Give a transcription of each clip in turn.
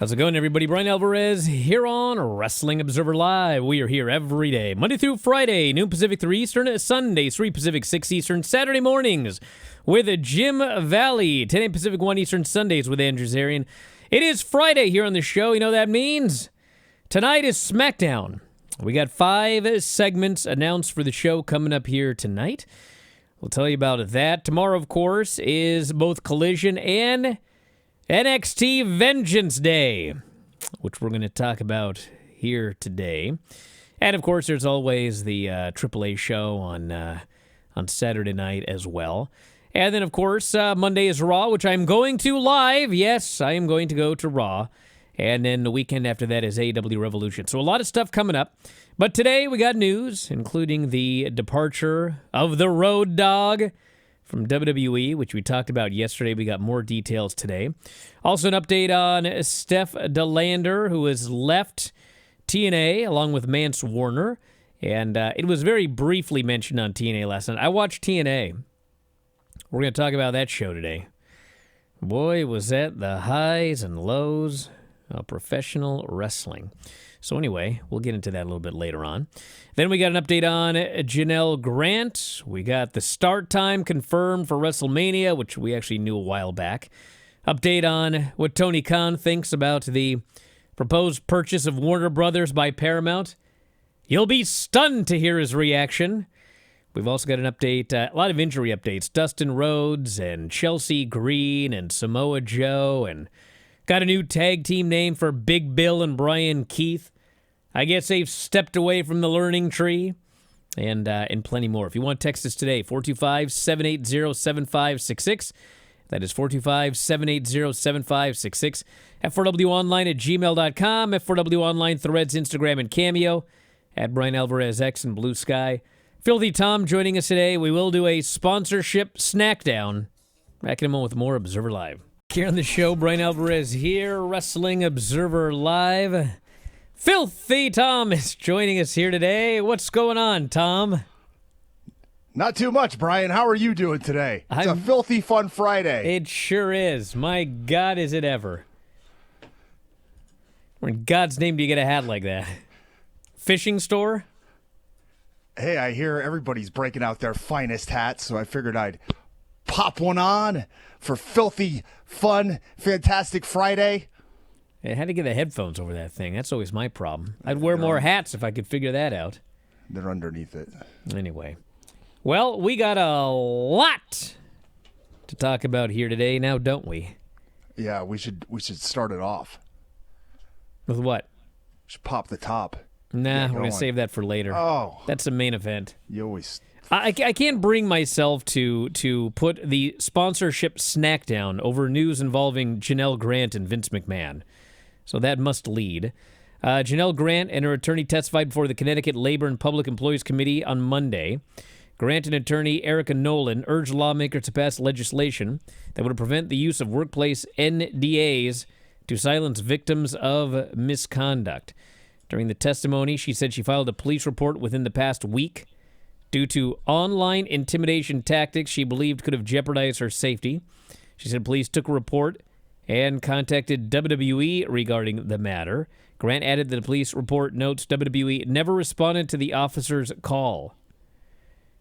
How's it going, everybody? Brian Alvarez here on Wrestling Observer Live. We are here every day, Monday through Friday, noon Pacific, 3 Eastern, Sundays, 3 Pacific, 6 Eastern, Saturday mornings with Jim Valley, 10 a.m. Pacific, 1 Eastern, Sundays with Andrew Zarian. It is Friday here on the show. You know what that means? Tonight is Snackdown. We got 5 segments announced for the show coming up here tonight. We'll tell you about that. Tomorrow, of course, is both Collision and NXT Vengeance Day, which we're going to talk about here today. And, of course, there's always the AAA show on Saturday night as well. And then, of course, Monday is Raw, which I'm going to live. Yes, I am going to go to Raw. And then the weekend after that is AEW Revolution. So a lot of stuff coming up. But today we got news, including the departure of the Road Dogg from WWE, which we talked about yesterday. We got more details today. Also an update on Steph DeLander, who has left TNA along with Mance Warner. And it was very briefly mentioned on TNA last night. I watched TNA. We're going to talk about that show today. Boy, was that the highs and lows of professional wrestling. So anyway, we'll get into that a little bit later on. Then we got an update on Janelle Grant. We got the start time confirmed for WrestleMania, which we actually knew a while back. Update on what Tony Khan thinks about the proposed purchase of Warner Brothers by Paramount. You'll be stunned to hear his reaction. We've also got an update, a lot of injury updates. Dustin Rhodes and Chelsea Green and Samoa Joe, and got a new tag team name for Big Bill and Brian Keith. I guess they've stepped away from the learning tree, and plenty more. If you want to text us today, 425-780-7566. That is 425-780-7566. F4WOnline@gmail.com. F4W Online, Threads, Instagram, and Cameo. At Brian Alvarez X and Blue Sky. Filthy Tom joining us today. We will do a sponsorship snackdown. Back in a moment with more Observer Live. Here on the show, Brian Alvarez here, Wrestling Observer Live. Filthy Tom is joining us here today. What's going on, Tom? Not too much, Brian. How are you doing today? It's a filthy fun Friday. It sure is. My God, is it ever. Where in God's name do you get a hat like that? Fishing store? Hey, I hear everybody's breaking out their finest hats, so I figured I'd pop one on for filthy, fun, fantastic Friday. I had to get the headphones over that thing. That's always my problem. I'd wear more hats if I could figure that out. They're underneath it. Anyway. Well, we got a lot to talk about here today now, don't we? Yeah, we should start it off. With what? We should pop the top. Nah, we're going to save that for later. Oh. That's the main event. You always... I can't bring myself to put the sponsorship snackdown over news involving Janelle Grant and Vince McMahon. So that must lead. Janelle Grant and her attorney testified before the Connecticut Labor and Public Employees Committee on Monday. Grant and attorney Erica Nolan urged lawmakers to pass legislation that would prevent the use of workplace NDAs to silence victims of misconduct. During the testimony, she said she filed a police report within the past week due to online intimidation tactics she believed could have jeopardized her safety. She said police took a report and contacted WWE regarding the matter. Grant added that the police report notes WWE never responded to the officer's call.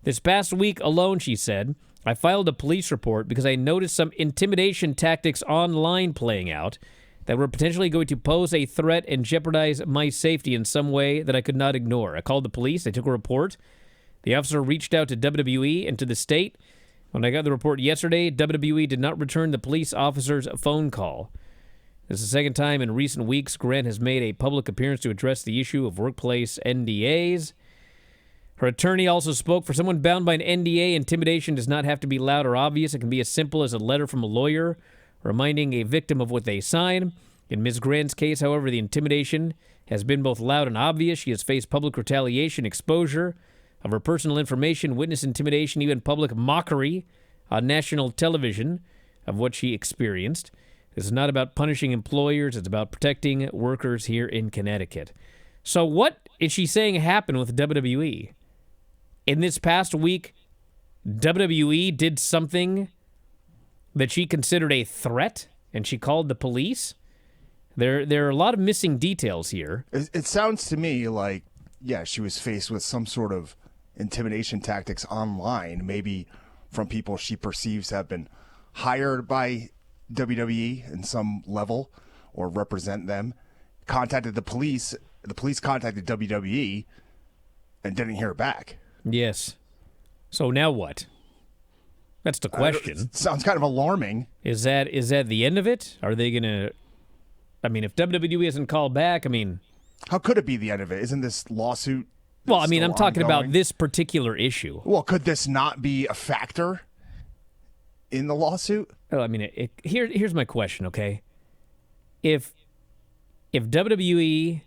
This past week alone, she said, I filed a police report because I noticed some intimidation tactics online playing out that were potentially going to pose a threat and jeopardize my safety in some way that I could not ignore. I called the police. They took a report. The officer reached out to WWE and to the state. When I got the report yesterday, WWE did not return the police officer's phone call. This is the second time in recent weeks Grant has made a public appearance to address the issue of workplace NDAs. Her attorney also spoke. For someone bound by an NDA, intimidation does not have to be loud or obvious. It can be as simple as a letter from a lawyer reminding a victim of what they signed. In Ms. Grant's case, however, the intimidation has been both loud and obvious. She has faced public retaliation, exposure of her personal information, witness intimidation, even public mockery on national television of what she experienced. This is not about punishing employers. It's about protecting workers here in Connecticut. So what is she saying happened with WWE? In this past week, WWE did something that she considered a threat, and she called the police? There are a lot of missing details here. It sounds to me like, yeah, she was faced with some sort of intimidation tactics online, maybe from people she perceives have been hired by WWE in some level or represent them, contacted the police contacted WWE and didn't hear back. Yes. So now what? That's the question. It sounds kind of alarming. Is that the end of it? Are they going to... I mean, if WWE hasn't called back, I mean... How could it be the end of it? Isn't this lawsuit... Well, I mean, I'm talking ongoing? about this particular issue. Well, could this not be a factor in the lawsuit? Oh, I mean, here's my question, okay? If WWE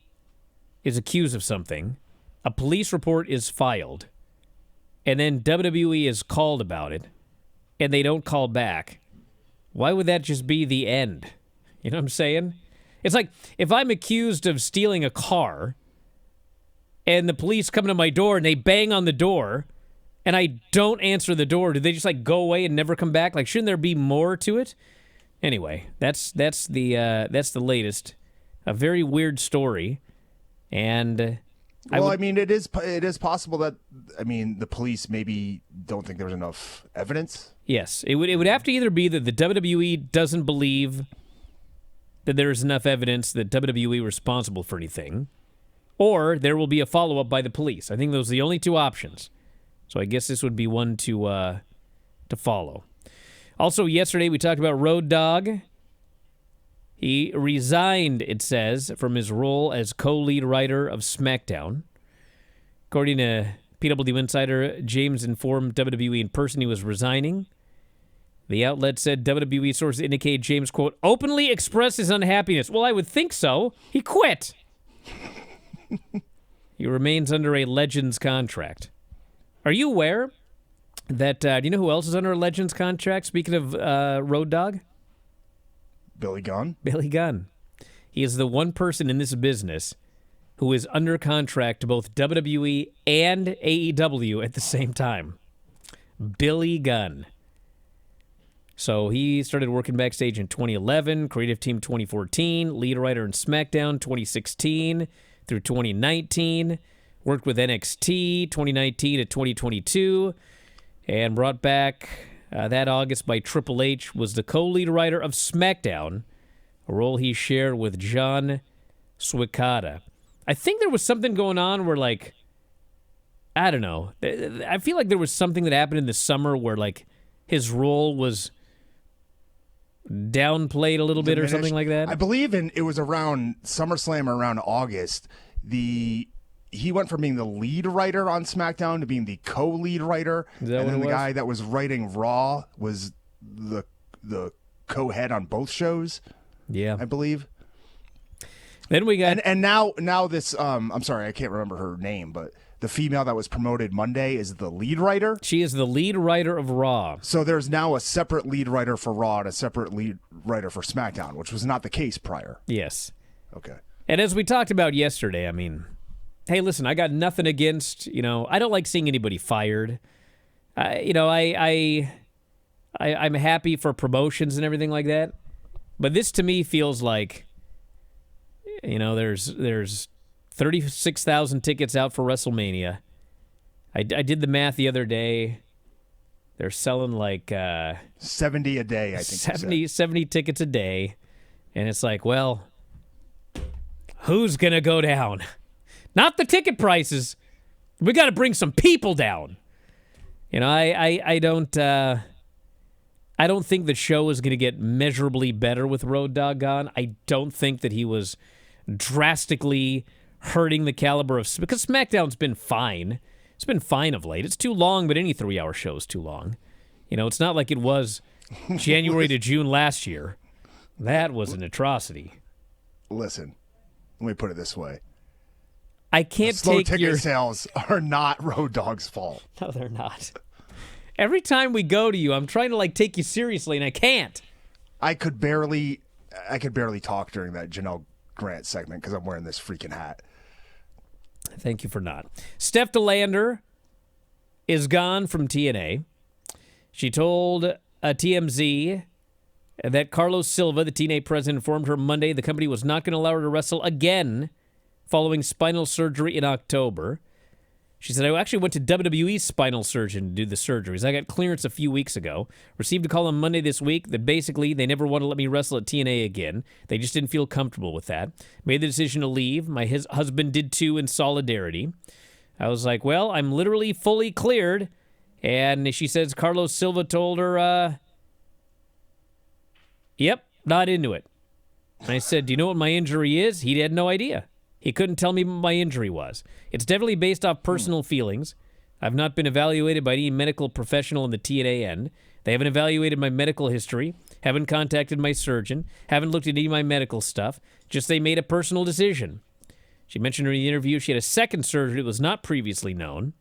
is accused of something, a police report is filed, and then WWE is called about it, and they don't call back, why would that just be the end? You know what I'm saying? It's like if I'm accused of stealing a car, and the police come to my door and they bang on the door, and I don't answer the door, do they just like go away and never come back? Like, shouldn't there be more to it? Anyway, that's the latest. A very weird story, and I mean, it is possible that the police maybe don't think there was enough evidence. Yes, it would have to either be that the WWE doesn't believe that there is enough evidence that WWE was responsible for anything, or there will be a follow-up by the police. I think those are the only two options. So I guess this would be one to follow. Also, yesterday we talked about Road Dogg. He resigned, it says, from his role as co-lead writer of Snackdown. According to PW Insider, James informed WWE in person he was resigning. The outlet said WWE sources indicate James, quote, openly expressed his unhappiness. Well, I would think so. He quit. He remains under a Legends contract. Are you aware that, do you know who else is under a Legends contract? Speaking of Road Dogg? Billy Gunn? Billy Gunn. He is the one person in this business who is under contract to both WWE and AEW at the same time. Billy Gunn. So he started working backstage in 2011, creative team 2014, lead writer in SmackDown 2016 through 2019, worked with NXT 2019 to 2022, and brought back that August by Triple H, was the co-lead writer of SmackDown, a role he shared with John Swicata. I think there was something going on where, like, I don't know. I feel like there was something that happened in the summer where, like, his role was downplayed a little bit or something like that. I believe it was around SummerSlam, around August. He went from being the lead writer on SmackDown to being the co-lead writer, Is that and what then it the was? guy that was writing Raw was the co-head on both shows. Yeah. I believe. Then we got... And now this I'm sorry, I can't remember her name, but the female that was promoted Monday is the lead writer. She is the lead writer of Raw. So there's now a separate lead writer for Raw and a separate lead writer for SmackDown, which was not the case prior. Yes. Okay. And as we talked about yesterday, I mean, hey, listen, I got nothing against, I don't like seeing anybody fired. I'm happy for promotions and everything like that. But this to me feels like, there's 36,000 tickets out for WrestleMania. I did the math the other day. They're selling like 70 a day, I think. 70 tickets a day. And it's like, well, who's going to go down? Not the ticket prices. We got to bring some people down. I don't think the show is going to get measurably better with Road Dogg gone. I don't think that he was drastically hurting the caliber of... Because SmackDown's been fine. It's been fine of late. It's too long, but any 3-hour show is too long. It's not like it was January to June last year. That was an atrocity. Listen, let me put it this way. I can't Slow take ticket sales are not Road Dogg's fault. No, they're not. Every time we go to you, I'm trying to take you seriously, and I can't. I could barely talk during that Janelle Grant segment because I'm wearing this freaking hat. Thank you for not. Steph DeLander is gone from TNA. She told TMZ that Carlos Silva, the TNA president, informed her Monday the company was not going to allow her to wrestle again following spinal surgery in October. She said, I actually went to WWE's spinal surgeon to do the surgeries. I got clearance a few weeks ago. Received a call on Monday this week that basically they never want to let me wrestle at TNA again. They just didn't feel comfortable with that. Made the decision to leave. His husband did too in solidarity. I was like, well, I'm literally fully cleared. And she says Carlos Silva told her, yep, not into it. And I said, do you know what my injury is? He had no idea. He couldn't tell me what my injury was. It's definitely based off personal feelings. I've not been evaluated by any medical professional in the TNA end. They haven't evaluated my medical history, haven't contacted my surgeon, haven't looked at any of my medical stuff. Just they made a personal decision. She mentioned in the interview she had a second surgery that was not previously known,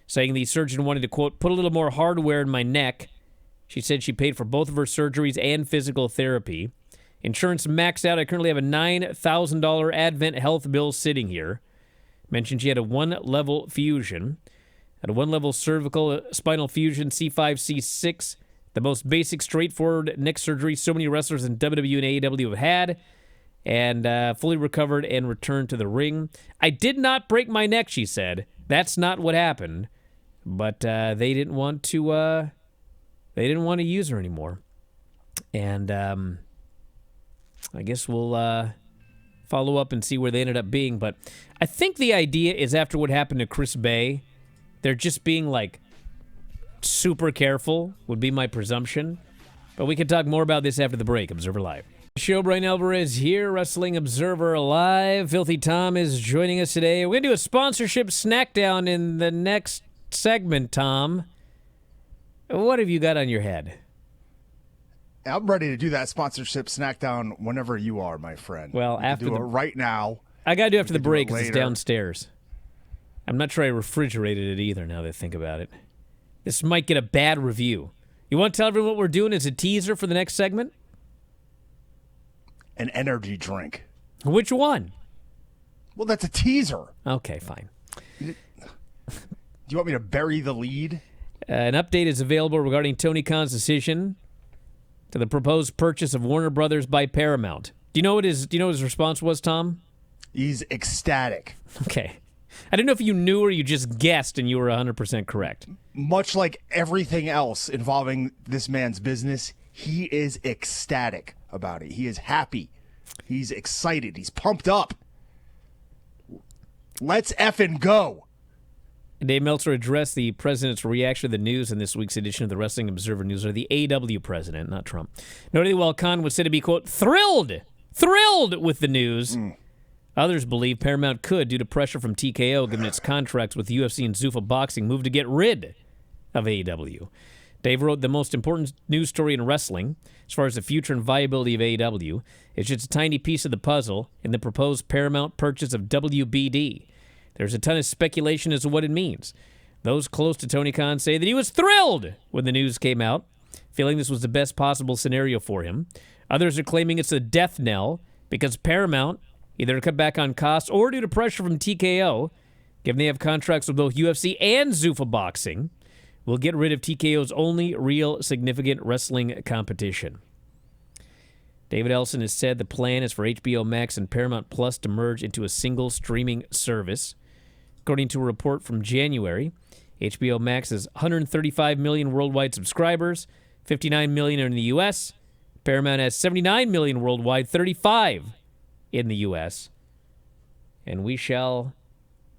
saying the surgeon wanted to, quote, put a little more hardware in my neck. She said she paid for both of her surgeries and physical therapy. Insurance maxed out. I currently have a $9,000 Advent health bill sitting here. Mentioned she had a one-level fusion. Had a one-level cervical spinal fusion, C5, C6. The most basic, straightforward neck surgery so many wrestlers in WWE and AEW have had. And fully recovered and returned to the ring. I did not break my neck, she said. That's not what happened. But they didn't want to use her anymore. And I guess we'll follow up and see where they ended up being. But I think the idea is after what happened to Chris Bay, they're just being, like, super careful, would be my presumption. But we can talk more about this after the break. Observer Live. Show, Brian Alvarez here, Wrestling Observer Live. Filthy Tom is joining us today. We're going to do a sponsorship snackdown in the next segment, Tom. What have you got on your head? I'm ready to do that sponsorship snackdown whenever you are, my friend. Well, after do it right now. I got to do after the break because later. it's downstairs. I'm not sure I refrigerated it either now that I think about it. This might get a bad review. You want to tell everyone what we're doing as a teaser for the next segment? An energy drink. Which one? Well, that's a teaser. Okay, fine. Do you want me to bury the lead? An update is available regarding Tony Khan's decision to the proposed purchase of Warner Brothers by Paramount. Do you know what his response was, Tom? He's ecstatic. Okay. I didn't know if you knew or you just guessed and you were 100% correct. Much like everything else involving this man's business, he is ecstatic about it. He is happy. He's excited. He's pumped up. Let's effing go. Dave Meltzer addressed the president's reaction to the news in this week's edition of the Wrestling Observer News, or the AW president, not Trump. Noting while Khan was said to be, quote, thrilled with the news, others believe Paramount could, due to pressure from TKO, given its contracts with UFC and Zuffa Boxing, move to get rid of AEW. Dave wrote, the most important news story in wrestling, as far as the future and viability of AEW, is just a tiny piece of the puzzle in the proposed Paramount purchase of WBD. There's a ton of speculation as to what it means. Those close to Tony Khan say that he was thrilled when the news came out, feeling this was the best possible scenario for him. Others are claiming it's a death knell because Paramount, either to cut back on costs or due to pressure from TKO, given they have contracts with both UFC and Zuffa Boxing, will get rid of TKO's only real significant wrestling competition. David Ellison has said the plan is for HBO Max and Paramount Plus to merge into a single streaming service. According to a report from January, HBO Max has 135 million worldwide subscribers, 59 million in the U.S. Paramount has 79 million worldwide, 35 in the U.S. And we shall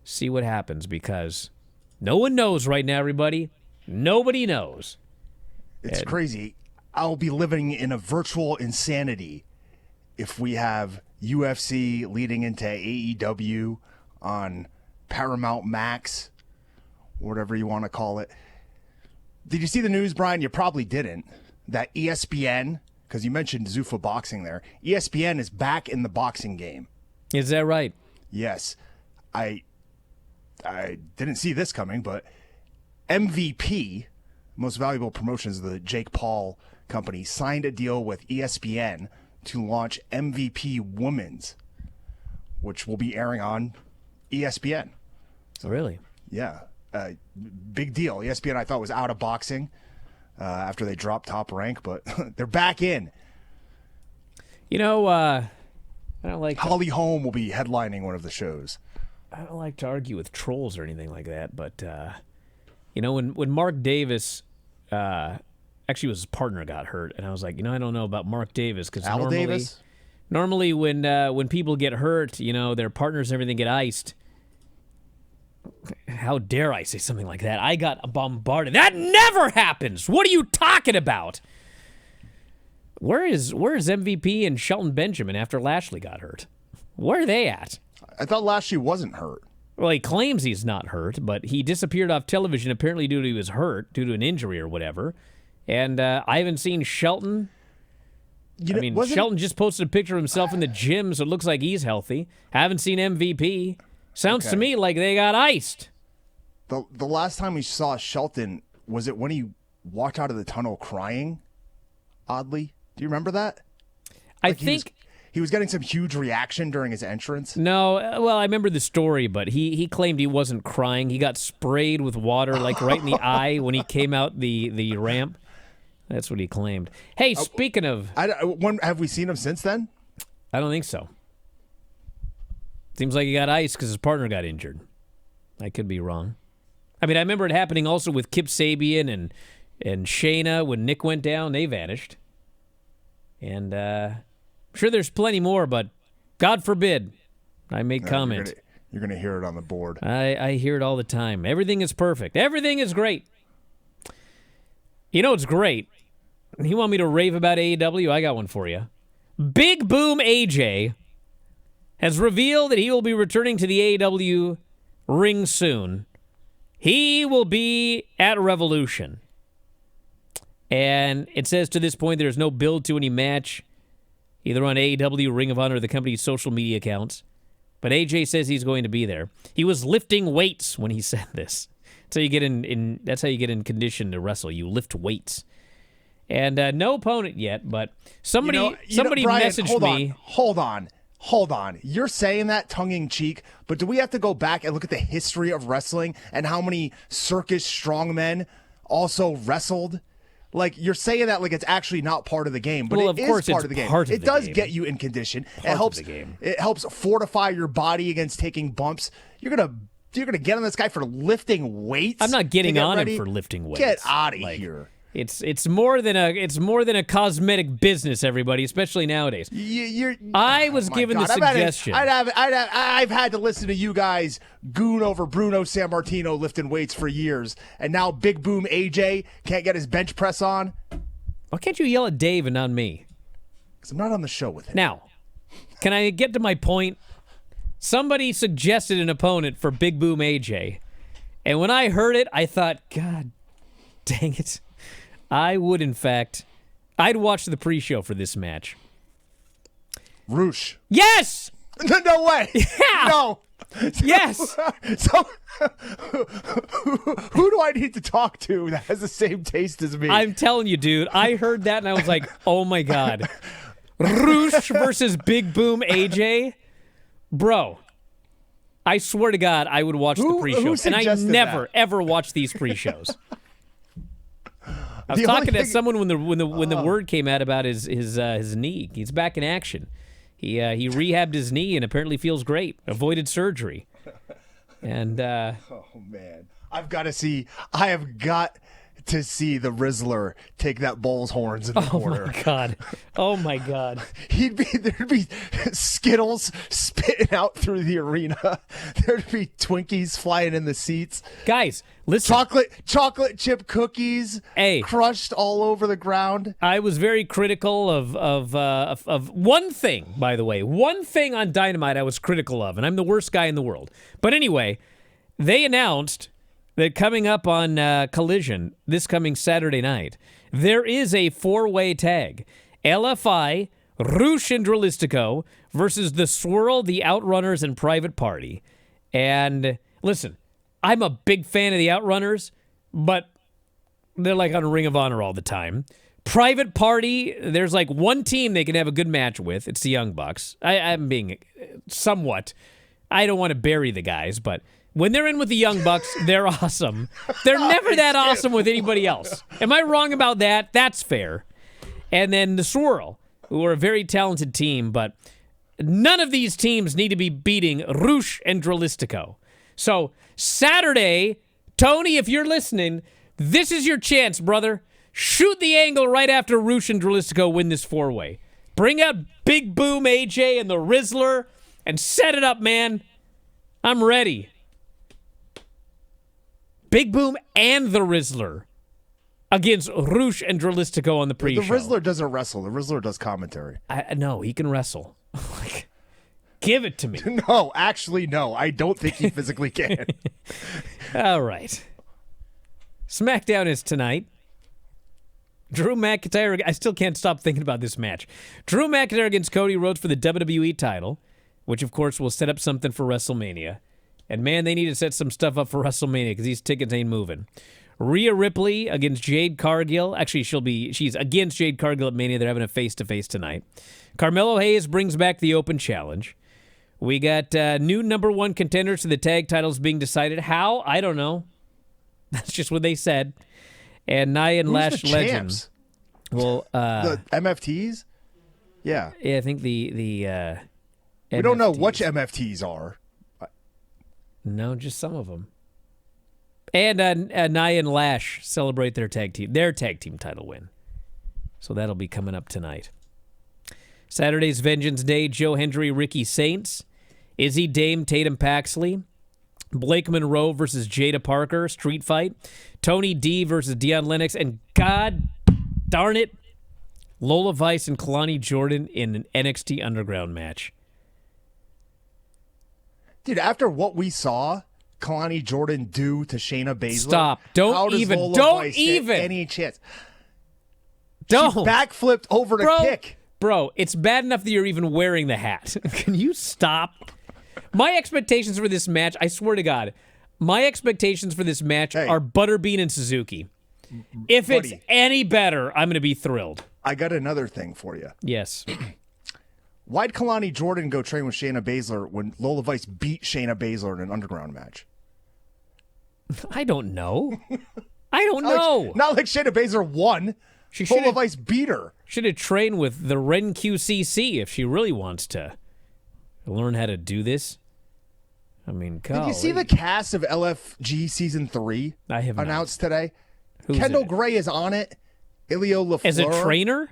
see what happens because no one knows right now, everybody. Nobody knows. It's crazy. I'll be living in a virtual insanity if we have UFC leading into AEW on Paramount Max, whatever you want to call it. Did you see the news, Brian? You probably didn't. That ESPN, because you mentioned Zuffa Boxing there, ESPN is back in the boxing game. Is that right? Yes. I didn't see this coming, but MVP, Most Valuable Promotions, the Jake Paul company, signed a deal with ESPN to launch MVP Women's, which will be airing on ESPN. So, really? Yeah. Big deal. ESPN, I thought, was out of boxing after they dropped Top Rank, but they're back in You know, I don't like Holly Holm will be headlining one of the shows. I don't like to argue with trolls or anything like that, but you know, when Mark Davis, actually his partner got hurt, and I was like, you know, I don't know about Mark Davis because normally when people get hurt, you know, their partners and everything get iced. How dare I say something like that? I got bombarded. That never happens. What are you talking about? Where is MVP and Shelton Benjamin after Lashley got hurt? Where are they at? I thought Lashley wasn't hurt. Well, he claims he's not hurt, but he disappeared off television apparently due to he was hurt, due to an injury or whatever. And I haven't seen Shelton. Shelton just posted a picture of himself in the gym, so it looks like he's healthy. Haven't seen MVP. Sounds to me like they got iced. The last time we saw Shelton, was it when he walked out of the tunnel crying? Oddly. Do you remember that? I think he was getting some huge reaction during his entrance. No, well, I remember the story, but he claimed he wasn't crying. He got sprayed with water, like right in the eye when he came out the ramp. That's what he claimed. Hey, speaking of... have we seen him since then? I don't think so. Seems like he got iced because his partner got injured. I could be wrong. I mean, I remember it happening also with Kip Sabian and Shayna when Nick went down. They vanished. And I'm sure there's plenty more, but God forbid I make comment. You're gonna hear it on the board. I hear it all the time. Everything is perfect. Everything is great. You know what's great? You want me to rave about AEW? I got one for you. Big Boom AJ has revealed that he will be returning to the AEW ring soon. He will be at Revolution. And it says to this point there's no build to any match, either on AEW, Ring of Honor, or the company's social media accounts. But AJ says he's going to be there. He was lifting weights when he said this. That's how you get in condition to wrestle. You lift weights. And no opponent yet, but somebody Brian, messaged me. Hold on. You're saying that tongue-in-cheek, but do we have to go back and look at the history of wrestling and how many circus strongmen also wrestled? Like, you're saying that like it's actually not part of the game, but it is part of the game. It does get you in condition. It helps fortify your body against taking bumps. You're gonna get on this guy for lifting weights? I'm not getting on him for lifting weights. Get out of here. It's more than a cosmetic business, everybody, especially nowadays. I was given the suggestion. I've had to listen to you guys goon over Bruno Sammartino lifting weights for years, and now Big Boom AJ can't get his bench press on. Why can't you yell at Dave and not me? Because I'm not on the show with him. Now, can I get to my point? Somebody suggested an opponent for Big Boom AJ, and when I heard it, I thought, God dang it. I'd watch the pre-show for this match. Roosh. Yes! No way! Yeah! No! Yes! So, who do I need to talk to that has the same taste as me? I'm telling you, dude, I heard that and I was like, oh my God. Roosh versus Big Boom AJ? Bro, I swear to God, I would watch the pre-shows. And I never, ever watch these pre-shows. I was talking to someone when the word came out about his knee. He's back in action. He rehabbed his knee and apparently feels great. Avoided surgery. And oh man, I have got to see the Rizzler take that bull's horns in the corner. Oh my God. There'd be Skittles spitting out through the arena. There'd be Twinkies flying in the seats. Guys, listen. Chocolate chip cookies crushed all over the ground. I was very critical of one thing, by the way. One thing on Dynamite I was critical of, and I'm the worst guy in the world. But anyway, they announced that coming up on Collision this coming Saturday night, there is a four-way tag. LFI, Roosh and Dralistico versus The Swirl, The Outrunners, and Private Party. And listen, I'm a big fan of The Outrunners, but they're like on Ring of Honor all the time. Private Party, there's like one team they can have a good match with. It's the Young Bucks. I'm being somewhat... I don't want to bury the guys, but... when they're in with the Young Bucks, they're awesome. They're never that awesome with anybody else. Am I wrong about that? That's fair. And then the Swirl. who are a very talented team, but none of these teams need to be beating Rush and Dralistico. So Saturday, Tony, if you're listening, this is your chance, brother. Shoot the angle right after Rush and Dralistico win this 4-way. Bring out Big Boom AJ and the Rizzler and set it up, man. I'm ready. Big Boom and the Rizzler against Rush and Dralistico on the pre-show. The Rizzler doesn't wrestle. The Rizzler does commentary. No, he can wrestle. Give it to me. No, actually, no. I don't think he physically can. All right. SmackDown is tonight. Drew McIntyre, I still can't stop thinking about this match. Drew McIntyre against Cody Rhodes for the WWE title, which, of course, will set up something for WrestleMania. And, man, they need to set some stuff up for WrestleMania because these tickets ain't moving. Rhea Ripley against Jade Cargill. Actually, she's against Jade Cargill at Mania. They're having a face-to-face tonight. Carmelo Hayes brings back the Open Challenge. We got new number one contenders to the tag titles being decided. How? I don't know. That's just what they said. And Nia and Lash Legends. Well, the MFTs? Yeah. Yeah, I think the we don't know which MFTs are. No, just some of them. And Nia and Lash celebrate their tag team title win. So that'll be coming up tonight. Saturday's Vengeance Day, Joe Hendry, Ricky Saints, Izzy Dame, Tatum Paxley, Blake Monroe versus Jada Parker, street fight, Tony D versus Deion Lennox, and God darn it, Lola Vice and Kalani Jordan in an NXT Underground match. Dude, after what we saw Kalani Jordan do to Shayna Baszler, stop! Don't even! Any chance? Don't She backflipped over to kick. Bro, it's bad enough that you're even wearing the hat. Can you stop? My expectations for this match, I swear to God, my expectations for this match are Butterbean and Suzuki. If it's any better, I'm going to be thrilled. I got another thing for you. Yes. Why'd Kalani Jordan go train with Shayna Baszler when Lola Vice beat Shayna Baszler in an underground match? I don't know. I don't know. Not like Shayna Baszler won. Lola Vice beat her. Should have trained with the Ren QCC if she really wants to learn how to do this. I mean, golly. Did you see the cast of LFG Season 3 I have announced today? Who's Kendall Gray is on it. Ilio LaFleur. As a trainer?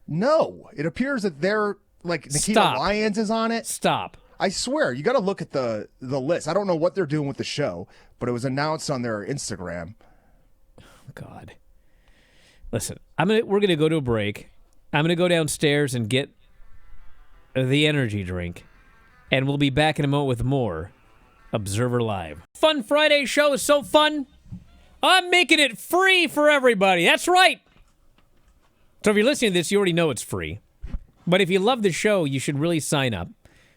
No. It appears that they're, like, Nikita Lyons is on it. Stop. I swear, you got to look at the list. I don't know what they're doing with the show, but it was announced on their Instagram. Oh, God. Listen, we're gonna go to a break. I'm gonna go downstairs and get the energy drink, and we'll be back in a moment with more Observer Live. Fun Friday show is so fun. I'm making it free for everybody. That's right. So if you're listening to this, you already know it's free. But if you love the show, you should really sign up.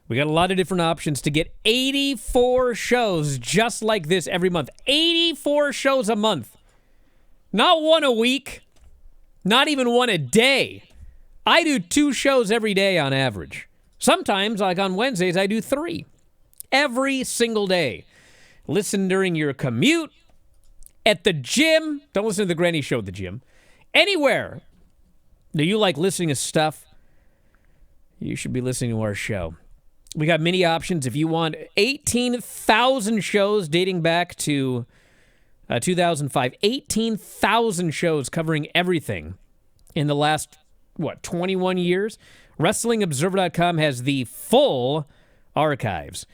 We got a lot of different options to get 84 shows just like this every month. 84 shows a month. Not one a week. Not even one a day. I do 2 shows every day on average. Sometimes, like on Wednesdays, I do 3. Every single day. Listen during your commute, at the gym. Don't listen to the Granny Show at the gym. Anywhere. Do you like listening to stuff? You should be listening to our show. We got many options. If you want 18,000 shows dating back to 2005, 18,000 shows covering everything in the last, 21 years? WrestlingObserver.com has the full archives.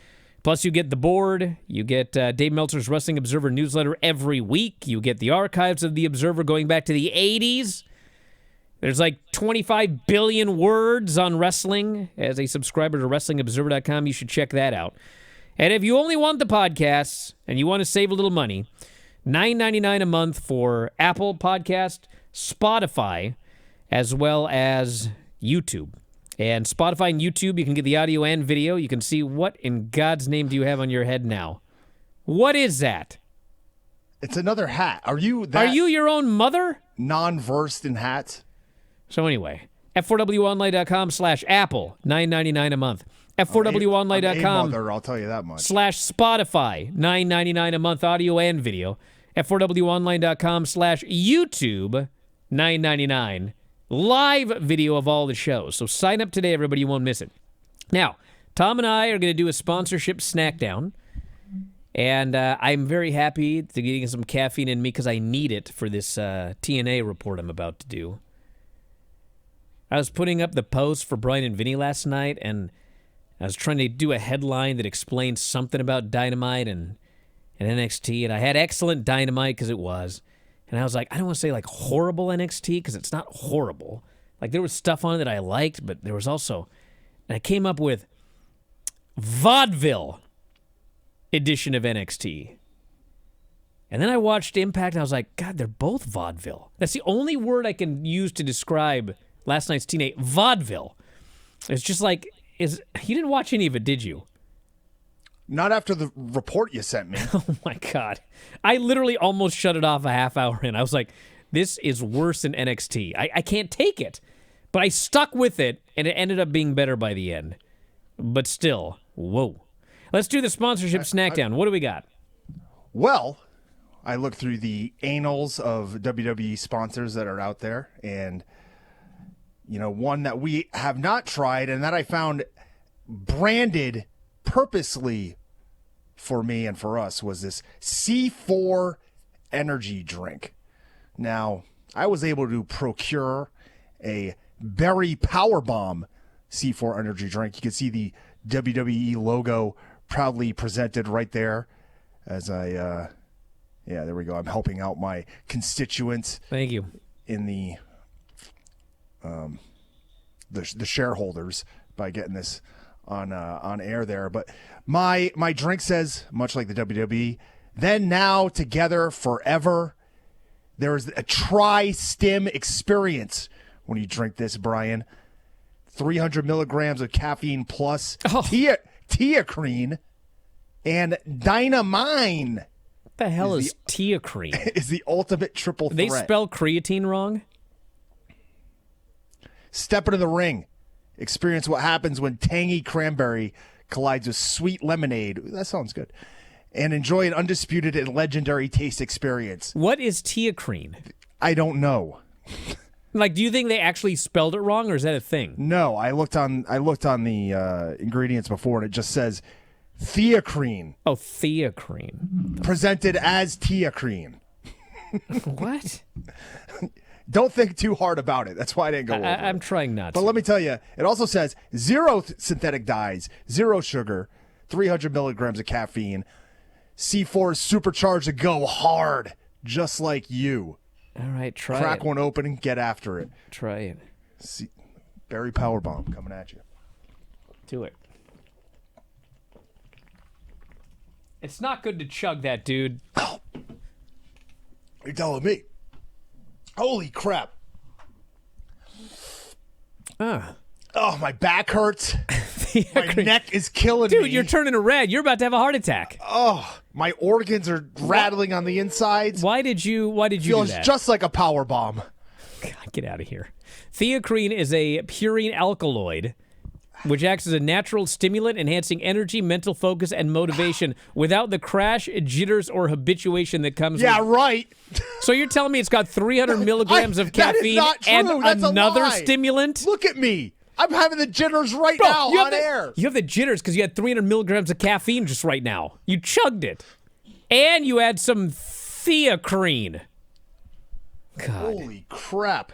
Plus, you get the board. You get Dave Meltzer's Wrestling Observer newsletter every week. You get the archives of the Observer going back to the 80s. There's like 25 billion words on wrestling. As a subscriber to WrestlingObserver.com, you should check that out. And if you only want the podcasts and you want to save a little money, $9.99 a month for Apple Podcast, Spotify, as well as YouTube. And Spotify and YouTube, you can get the audio and video. You can see what in God's name do you have on your head now? What is that? It's another hat. Are you your own mother? Non-versed in hats? So anyway, f4wonline.com/Apple, $9.99 a month. f4wonline.com. I'll tell you that much. /Spotify, $9.99 a month, audio and video. f4wonline.com/YouTube, $9.99 live video of all the shows. So sign up today, everybody. You won't miss it. Now, Tom and I are going to do a sponsorship Snackdown. And I'm very happy to getting some caffeine in me because I need it for this TNA report I'm about to do. I was putting up the post for Brian and Vinny last night, and I was trying to do a headline that explained something about Dynamite and NXT, and I had excellent Dynamite because it was. And I was like, I don't want to say like horrible NXT because it's not horrible. Like there was stuff on it that I liked, but there was also, and I came up with vaudeville edition of NXT. And then I watched Impact and I was like, God, they're both vaudeville. That's the only word I can use to describe last night's TNA, vaudeville. It's just like, you didn't watch any of it, did you? Not after the report you sent me. Oh my God. I literally almost shut it off a half hour in. I was like, this is worse than NXT. I can't take it. But I stuck with it and it ended up being better by the end. But still, whoa. Let's do the sponsorship Snackdown. What do we got? Well, I looked through the annals of WWE sponsors that are out there, and one that we have not tried and that I found branded purposely for me and for us was this C4 energy drink. Now, I was able to procure a Berry Powerbomb C4 energy drink. You can see the WWE logo proudly presented right there as I, there we go. I'm helping out my constituents. Thank you. In the shareholders by getting this on air there. But my drink says, much like the WWE, then, now, together, forever. There is a tri-stim experience when you drink this, Brian. 300 milligrams of caffeine plus teacrine and dynamine. What the hell is teacrine? Is the ultimate triple threat. They spell creatine wrong? Step into the ring. Experience what happens when tangy cranberry collides with sweet lemonade. That sounds good. And enjoy an undisputed and legendary taste experience. What is teacrine? I don't know. Like, do you think they actually spelled it wrong, or is that a thing? No, I looked on the ingredients before, and it just says theacrine. Oh, theacrine. Presented as teacrine. What? Don't think too hard about it. That's why I didn't go over it. I'm trying not to. But let me tell you, it also says 0 synthetic dyes, 0 sugar, 300 milligrams of caffeine. C4 is supercharged to go hard, just like you. All right, try Crack it. one open and get after it. Try it. Berry Powerbomb coming at you. Do it. It's not good to chug that, dude. Oh. You're telling me. Holy crap. Oh, my back hurts. My neck is killing me. Dude, you're turning red. You're about to have a heart attack. Oh, my organs are rattling on the insides. Why did you do that? Feels just like a power bomb. God, get out of here. Theacrine is a purine alkaloid, which acts as a natural stimulant, enhancing energy, mental focus, and motivation without the crash, jitters, or habituation that comes with. Right. So you're telling me it's got 300 milligrams of caffeine and That's another stimulant? Look at me. I'm having the jitters right now on air. You have the jitters because you had 300 milligrams of caffeine just right now. You chugged it. And you had some theacrine. God. Holy crap.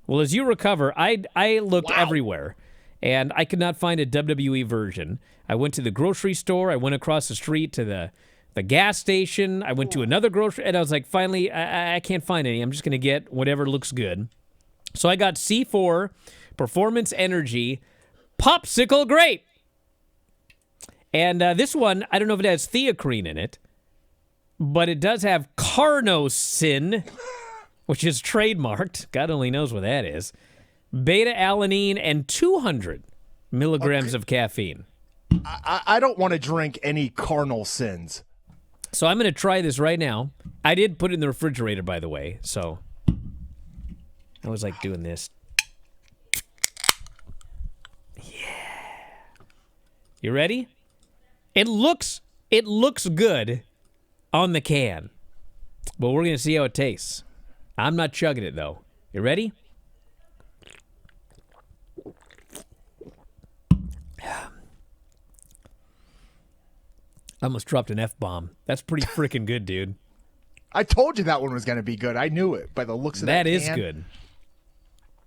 Well, as you recover, I looked everywhere, and I could not find a WWE version. I went to the grocery store. I went across the street to the gas station. I went to another grocery, and I was like, finally, I can't find any. I'm just going to get whatever looks good. So I got C4 Performance Energy Popsicle Grape. And this one, I don't know if it has theacrine in it, but it does have carnosine, which is trademarked. God only knows what that is. Beta-alanine and 200 milligrams of caffeine. I don't want to drink any carnal sins. So I'm going to try this right now. I did put it in the refrigerator, by the way, so I was like doing this. Yeah. You ready? It looks good on the can, but we're going to see how it tastes. I'm not chugging it, though. You ready? I almost dropped an F-bomb. That's pretty freaking good, dude. I told you that one was going to be good. I knew it by the looks of that can. That is good.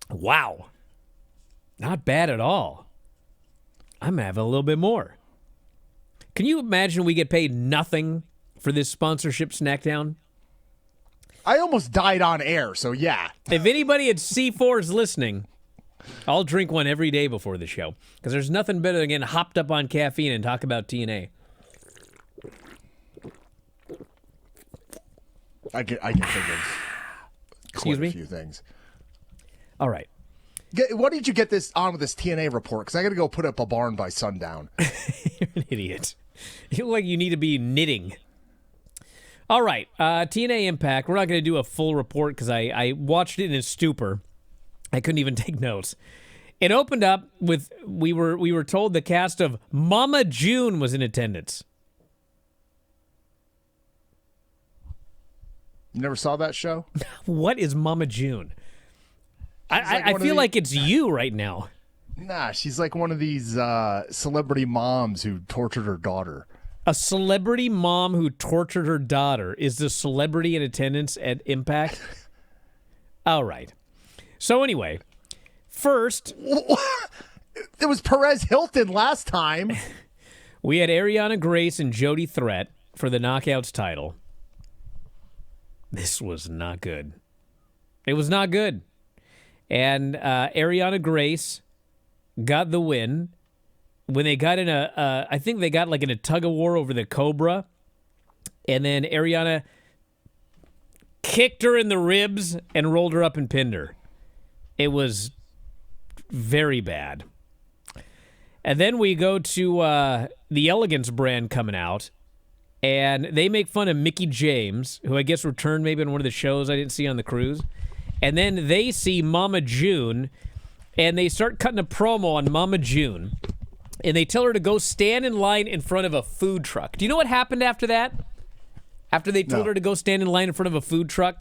Wow. Not bad at all. I'm having a little bit more. Can you imagine we get paid nothing for this sponsorship Snackdown? I almost died on air, so yeah. If anybody at C4 is listening, I'll drink one every day before the show. Because there's nothing better than getting hopped up on caffeine and talk about TNA. I can think of Excuse me? a few things. All right. What did you get this on with this TNA report? Because I got to go put up a barn by sundown. You're an idiot. You look like you need to be knitting. All right. TNA Impact. We're not going to do a full report because I watched it in a stupor. I couldn't even take notes. It opened up with, we were told the cast of Mama June was in attendance. You never saw that show? What is Mama June? I feel like it's you right now. Nah, she's like one of these celebrity moms who tortured her daughter. A celebrity mom who tortured her daughter is the celebrity in attendance at Impact? All right. So anyway, first... It was Perez Hilton last time. We had Ariana Grace and Jody Threat for the Knockouts title. This was not good. It was not good. And Ariana Grace got the win when they got in I think they got like in a tug of war over the Cobra. And then Ariana kicked her in the ribs and rolled her up and pinned her. It was very bad. And then we go to the Elegance brand coming out. And they make fun of Mickie James, who I guess returned maybe on one of the shows I didn't see on the cruise. And then they see Mama June, and they start cutting a promo on Mama June. And they tell her to go stand in line in front of a food truck. Do you know what happened after that? After they told her to go stand in line in front of a food truck?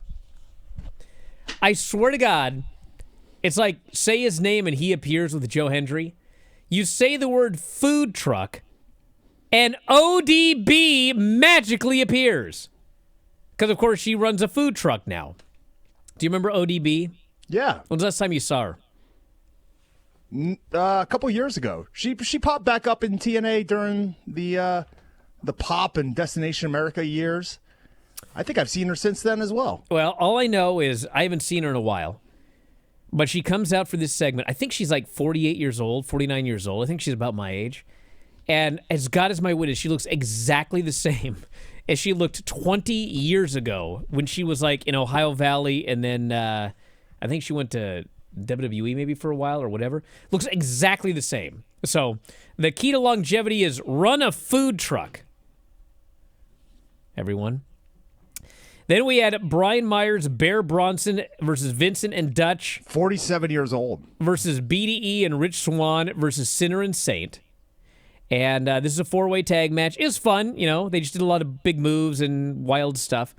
I swear to God, it's like say his name and he appears with Joe Hendry. You say the word food truck, and ODB magically appears. Because, of course, she runs a food truck now. Do you remember ODB? Yeah. When was the last time you saw her? A couple years ago. She popped back up in TNA during the Pop and Destination America years. I think I've seen her since then as well. Well, all I know is I haven't seen her in a while. But she comes out for this segment. I think she's like 48 years old, 49 years old. I think she's about my age. And as God is my witness, she looks exactly the same as she looked 20 years ago when she was like in Ohio Valley, and then I think she went to WWE maybe for a while or whatever. Looks exactly the same. So the key to longevity is run a food truck. Everyone. Then we had Brian Myers, Bear Bronson versus Vincent and Dutch. 47 years old. Versus BDE and Rich Swann versus Sinner and Saint. And this is a four-way tag match. It was fun, you know. They just did a lot of big moves and wild stuff.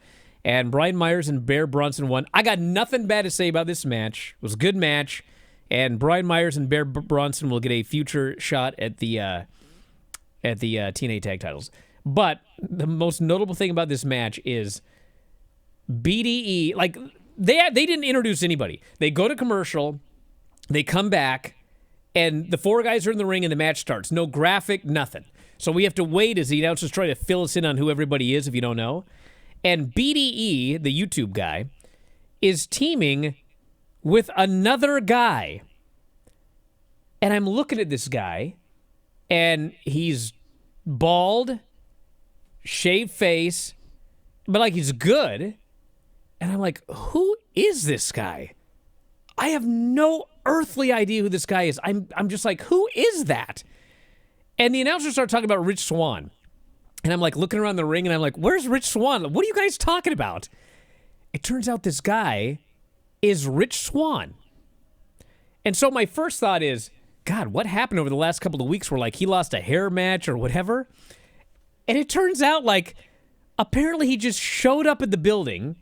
And Brian Myers and Bear Bronson won. I got nothing bad to say about this match. It was a good match. And Brian Myers and Bear Bronson will get a future shot at the TNA tag titles. But the most notable thing about this match is BDE, like, they didn't introduce anybody. They go to commercial. They come back. And the four guys are in the ring and the match starts. No graphic, nothing. So we have to wait as the announcers try to fill us in on who everybody is if you don't know. And BDE, the YouTube guy, is teaming with another guy. And I'm looking at this guy, and he's bald, shaved face, but like he's good. And I'm like, who is this guy? I have no earthly idea who this guy is. I'm just like, who is that? And the announcers start talking about Rich Swann. And I'm like looking around the ring and I'm like, where's Rich Swann? What are you guys talking about? It turns out this guy is Rich Swann. And so my first thought is, God, what happened over the last couple of weeks where like he lost a hair match or whatever? And it turns out like apparently he just showed up at the building.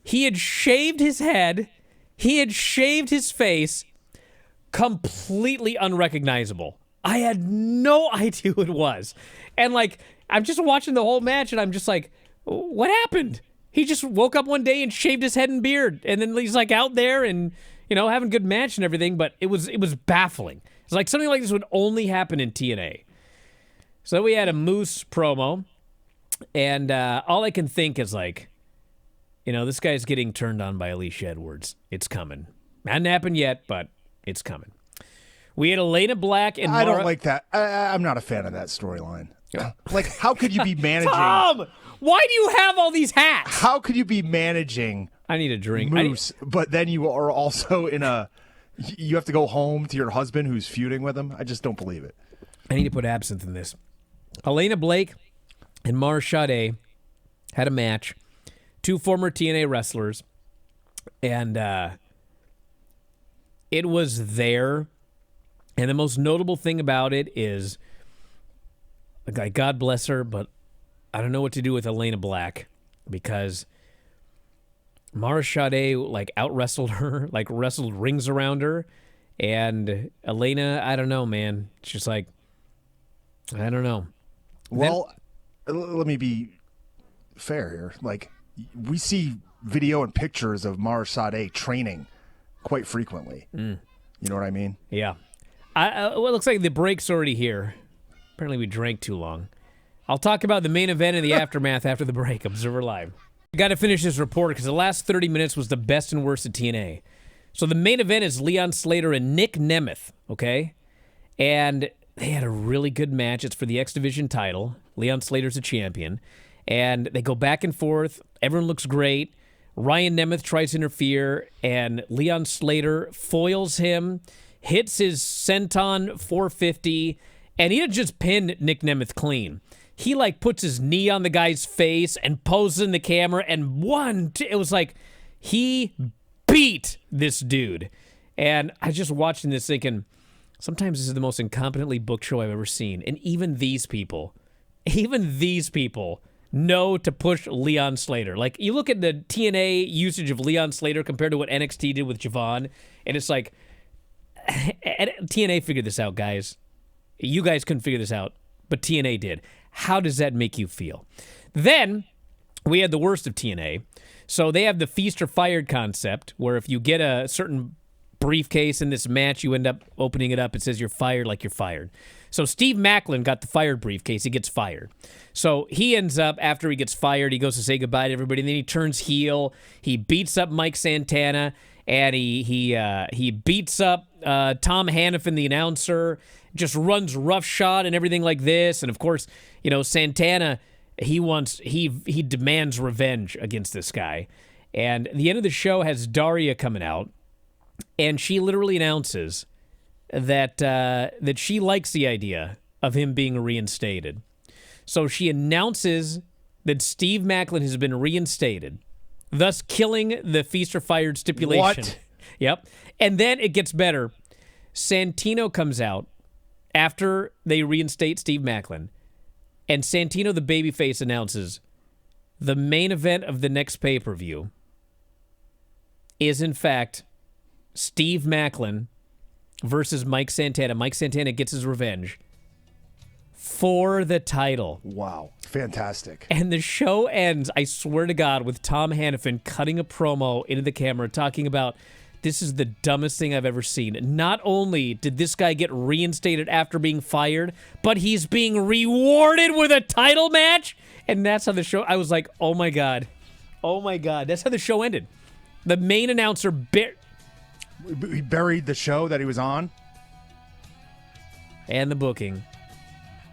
He had shaved his head. He had shaved his face. Completely unrecognizable. I had no idea who it was. And, like, I'm just watching the whole match, and I'm just like, what happened? He just woke up one day and shaved his head and beard, and then he's, like, out there and, you know, having a good match and everything, but it was baffling. It's like something like this would only happen in TNA. So we had a Moose promo, and all I can think is, like, you know, this guy's getting turned on by Alicia Edwards. It's coming. Hasn't happened yet, but it's coming. We had Elena Black and I Mara. don't like that. I'm not a fan of that storyline. Like, how could you be managing? Tom, why do you have all these hats? How could you be managing I need a drink. Moose, but then you are also in a... You have to go home to your husband who's feuding with him? I just don't believe it. I need to put absinthe in this. Elena Blake and Mara Sade had a match. Two former TNA wrestlers. And it was there. And the most notable thing about it is, like, God bless her, but I don't know what to do with Elena Black because Mara Sade, like, out-wrestled her, like, wrestled rings around her. And Elena, I don't know, man. It's just like, I don't know. Well, let me be fair here. Like, we see video and pictures of Mara Sade training quite frequently. You know what I mean? Yeah. Well, it looks like the break's already here. Apparently we drank too long. I'll talk about the main event and the aftermath after the break. Observer Live. I got to finish this report because the last 30 minutes was the best and worst of TNA. So the main event is Leon Slater and Nick Nemeth, okay? And they had a really good match. It's for the X Division title. Leon Slater's a champion. And they go back and forth. Everyone looks great. Ryan Nemeth tries to interfere, and Leon Slater foils him, hits his senton 450, and he didn't just pin Nick Nemeth clean. He, like, puts his knee on the guy's face and poses in the camera, and it was like he beat this dude. And I just watching this thinking, sometimes this is the most incompetently booked show I've ever seen. And even these people know to push Leon Slater. Like, you look at the TNA usage of Leon Slater compared to what NXT did with Javon, and it's like, TNA figured this out, guys. You guys couldn't figure this out, but TNA did. How does that make you feel? Then we had the worst of TNA. So they have the feast or fired concept, where if you get a certain briefcase in this match, you end up opening it up. It says you're fired, like you're fired. So Steve Macklin got the fired briefcase. He gets fired. So he ends up, after he gets fired, he goes to say goodbye to everybody, and then he turns heel. He beats up Mike Santana, and he beats up Tom Hannafin, the announcer, just runs roughshod and everything like this. And of course, you know, Santana, he demands revenge against this guy. And the end of the show has Daria coming out, and she literally announces that she likes the idea of him being reinstated. So she announces that Steve Macklin has been reinstated, thus killing the feast or fired stipulation. What? Yep. And then it gets better. Santino comes out after they reinstate Steve Macklin, and Santino, the babyface, announces the main event of the next pay-per-view is, in fact, Steve Macklin versus Mike Santana. Mike Santana gets his revenge for the title. Wow. Fantastic. And the show ends, I swear to God, with Tom Hannafin cutting a promo into the camera talking about, this is the dumbest thing I've ever seen. Not only did this guy get reinstated after being fired, but he's being rewarded with a title match. And that's how the show, I was like, oh my God. Oh my God. That's how the show ended. The main announcer He buried the show that he was on. And the booking.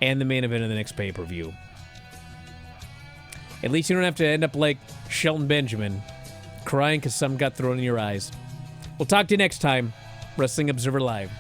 And the main event of the next pay-per-view. At least you don't have to end up like Shelton Benjamin, crying because something got thrown in your eyes. We'll talk to you next time. Wrestling Observer Live.